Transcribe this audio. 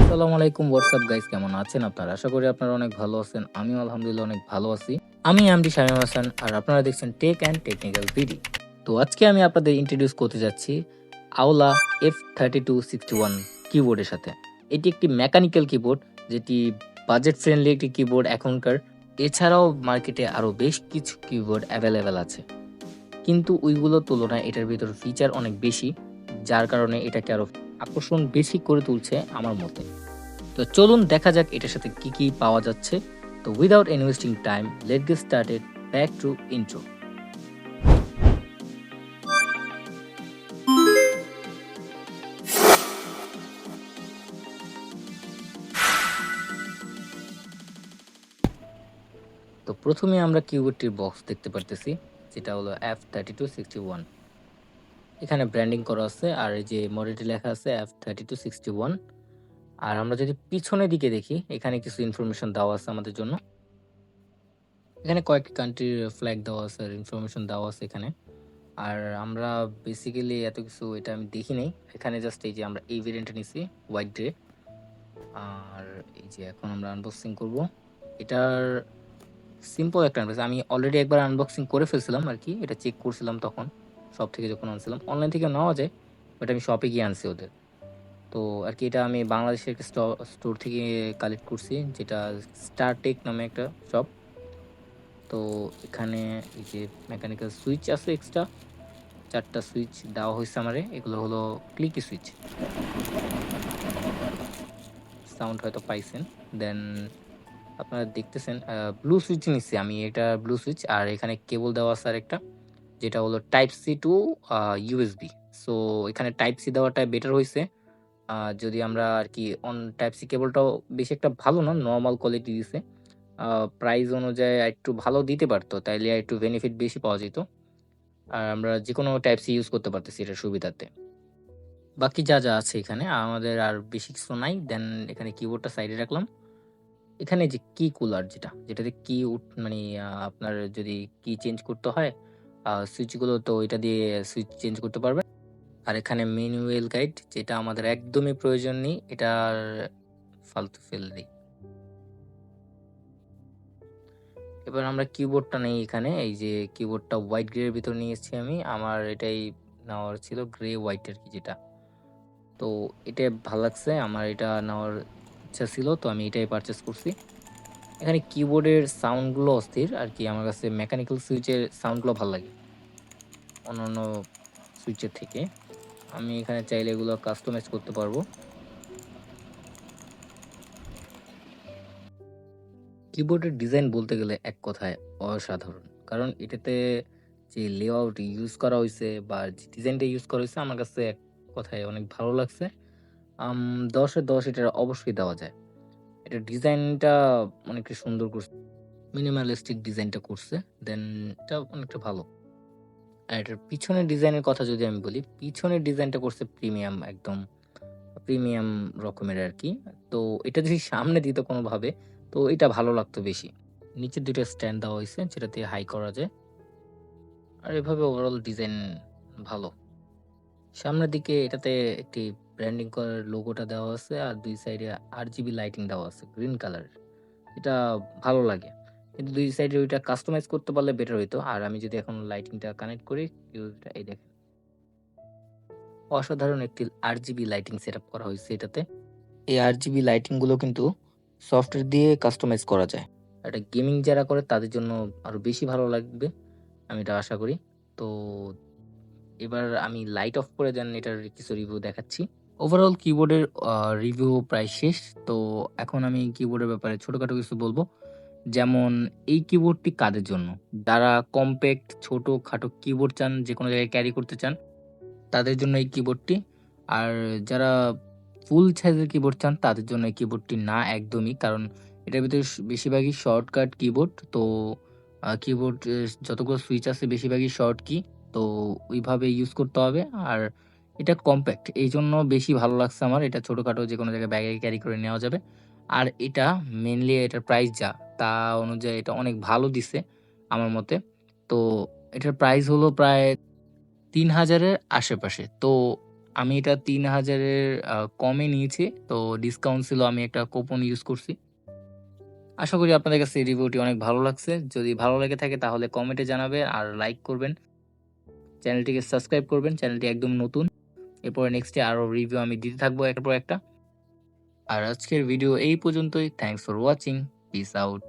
আসসালামু আলাইকুম, WhatsApp guys, কেমন আছেন আপনারা? আশা করি আপনারা অনেক ভালো আছেন। আমিও আলহামদুলিল্লাহ অনেক ভালো আছি। আমি এমডি শামীম হাসান আর আপনারা দেখছেন টেক অ্যান্ড টেকনিক্যাল ভিডি। তো আজকে আমি আপনাদের ইন্ট্রোডিউস করতে যাচ্ছি আওলা F3261 কিবোর্ডের সাথে। এটি একটি মেকানিক্যাল কিবোর্ড, যেটি বাজেট ফ্রেন্ডলি একটি কিবোর্ড এখনকার। এছাড়াও মার্কেটে আরও বেশ কিছু কিবোর্ড অ্যাভেলেবেল আছে, কিন্তু ওইগুলোর তুলনায় এটার ভিতর ফিচার অনেক বেশি, যার কারণে এটাকে আরো আকর্ষণ বেশি করে তুলছে আমার মতে। তো চলুন দেখা যাক এটার সাথে কি কি পাওয়া যাচ্ছে। তো without investing time, late get started. Back to intro. তো প্রথমে আমরা কিবোর্ডটির বক্স দেখতে পারতেছি, যেটা হলো F3261। এখানে ব্র্যান্ডিং করা আছে আর এই যে মডেলটি লেখা আছে F3261। আর আমরা যদি পিছনের দিকে দেখি, এখানে কিছু ইনফরমেশন দেওয়া আছে আমাদের জন্য। এখানে কয়েকটি কান্ট্রির ফ্ল্যাগ দেওয়া আছে আর ইনফরমেশন দেওয়া আছে এখানে। আর আমরা বেসিক্যালি এত কিছু এটা আমি দেখি নাই। এখানে জাস্ট এই যে আমরা এই ভেরিয়েন্টটা নিছি, হোয়াইট গ্রে। আর এই যে এখন আমরা আনবক্সিং করব। এটার সিম্পল একটা আনবক্সিং, আমি অলরেডি একবার আনবক্সিং করে ফেলছিলাম আর কি। এটা চেক করছিলাম তখন, শপ থেকে যখন আনছিলাম। অনলাইন থেকে নেওয়া যায়, বাট আমি শপে গিয়ে আনছি ওদের। তো আর কি এটা আমি বাংলাদেশের একটা স্টোর থেকে কালেক্ট করছি, যেটা স্টারটেক নামে একটা শপ। তো এখানে এই যে মেকানিক্যাল সুইচ আছে এক্সট্রা, 4টা সুইচ দেওয়া হয়েছে আমারে। এগুলো হলো ক্লিকি সুইচ, সাউন্ড হয়তো পাইছেন। দেন আপনারা দেখতেছেন ব্লু সুইচ নিচ্ছি আমি, এটা ব্লু সুইচ। আর এখানে কেবল দেওয়া আছে আরেকটা, যেটা হলো type C to USB. So এখানে টাইপ সি দেওয়াটা বেটার হয়েছে। যদি আমরা আর কি অন টাইপ সি কেবলটাও বেশি একটা ভালো না, নর্মাল কোয়ালিটি দিছে। প্রাইস অনুযায়ী একটু ভালো দিতে পারতো, তাইলে একটু বেনিফিট বেশি পাওয়া যেত। আর আমরা যে কোনো টাইপ সি ইউজ করতে পারতেছি এটার সুবিধাতে। বাকি যা যা আছে এখানে আমাদের আর বেশি কিছু নাই। দেন এখানে কিবোর্ডটা সাইডে রাখলাম। এখানে যে কি কুলার, যেটাতে কি মানে আপনার যদি কি চেঞ্জ করতে হয় সুইচগুলো, তো এটা দিয়ে সুইচ চেঞ্জ করতে পারবেন। আর এখানে ম্যানুয়াল গাইড, যেটা আমাদের একদমই প্রয়োজন নেই, এটার ফালতু ফেলে দিই। এবার আমরা কিবোর্ডটা নেই এখানে। এই যে কিবোর্ডটা হোয়াইট গ্রে এর ভিতর নিয়েছি আমি, আমার এটাই নেওয়ার ছিল, গ্রে হোয়াইট আর কি যেটা। তো এটা ভালো লাগছে, আমার এটা নেওয়ার ইচ্ছা ছিল, তো আমি এটাই পারচেস করছি। এখানে কিবোর্ডের সাউন্ডগুলো অস্থির আর কি, আমার কাছে মেকানিক্যাল সুইচের সাউন্ডগুলো ভালো লাগে অন্যান্য সুইচের থেকে। আমি এখানে চাইলে এগুলো কাস্টমাইজ করতে পারবো। কিবোর্ডের ডিজাইন বলতে গেলে এক কথায় অসাধারণ, কারণ এটাতে যে লেআউট ইউজ করা হয়েছে বা যে ডিজাইনটা ইউজ করা হয়েছে, আমার কাছে এক কথায় অনেক ভালো লাগছে। 10-এ 10 এটা অবশ্যই দেওয়া যায়। এটার ডিজাইনটা অনেকটা সুন্দর করছে, মিনিমালিস্টিক ডিজাইনটা করছে। দেন এটা অনেকটা ভালো। আর এটার পিছনের ডিজাইনের কথা যদি আমি বলি, পিছনের ডিজাইনটা করছে প্রিমিয়াম, একদম প্রিমিয়াম রকমের আর কি। তো এটা যদি সামনে দিত কোনোভাবে, তো এটা ভালো লাগতো বেশি। নিচে 2টা স্ট্যান্ড দেওয়া হয়েছে, যেটা দিয়ে হাই করা যায়। আর এভাবে ওভারঅল ডিজাইন ভালো। সামনের দিকে এটাতে একটি ব্র্যান্ডিং করার লোগোটা দেওয়া আছে, আর 2 সাইডে RGB লাইটিং দেওয়া আছে গ্রিন কালার। এটা ভালো লাগে, কিন্তু 2 সাইডে ওইটা কাস্টমাইজ করতে পারলে বেটার হইতো। আর আমি যদি এখন লাইটিংটা কানেক্ট করি, এই দেখেন, অসাধারণ একটি RGB লাইটিং সেটআপ করা হয়েছে এটাতে। এই RGB লাইটিং গুলো কিন্তু সফটওয়্যার দিয়ে কাস্টমাইজ করা যায়। এটা গেমিং যারা করে তাদের জন্য আরো বেশি ভালো লাগবে, আমি এটা আশা করি। তো এবার আমি লাইট অফ করে দেন এটার কিছু রিভিউ দেখাচ্ছি। ওভারঅল কিবোর্ডের রিভিউ প্রায় শেষ। তো এখন আমি কিবোর্ডের ব্যাপারে ছোটখাটো কিছু বলবো। যেমন এই কিবোর্ডটি কাদের জন্য? যারা কম্প্যাক্ট ছোটখাটো কিবোর্ড চান, যে কোনো জায়গায় ক্যারি করতে চান, তাদের জন্য এই কিবোর্ডটি। আর যারা ফুল সাইজের কিবোর্ড চান, তাদের জন্য এই কিবোর্ডটি না, একদমই। কারণ এটার ভিতরে বেশিরভাগই শর্টকাট কিবোর্ড। তো কিবোর্ড যতগুলো সুইচ আছে বেশিরভাগই শর্ট কি, তো ওইভাবে ইউজ করতে হবে। আর এটা কম্প্যাক্ট, এই জন্য বেশি ভালো লাগছে আমার। এটা ছোটখাটো যে কোনো জায়গায় ব্যাগে ক্যারি করে নেওয়া যাবে। আর এটা মেনলি এটার প্রাইস যা, তা অনুযায়ী এটা অনেক ভালো দিছে আমার মতে। তো এটার প্রাইস হলো প্রায় 3000-এর আশেপাশে। তো আমি এটা ৩,০০০ এর কমে নিয়েছি। তো ডিসকাউন্ট ছিল, আমি একটা কুপন ইউজ করছি। আশা করি আপনাদের কাছে এই রিভিউটি অনেক ভালো লাগছে। যদি ভালো লেগে থাকে তাহলে কমেন্টে জানাবেন আর লাইক করবেন। চ্যানেলটিকে সাবস্ক্রাইব করবেন। চ্যানেলটি একদম নতুন। এরপরে নেক্সটে আরো রিভিউ আমি দিতে থাকবো একের পর একটা। আর আজকের ভিডিও এই পর্যন্তই। Thanks for watching. Piece out.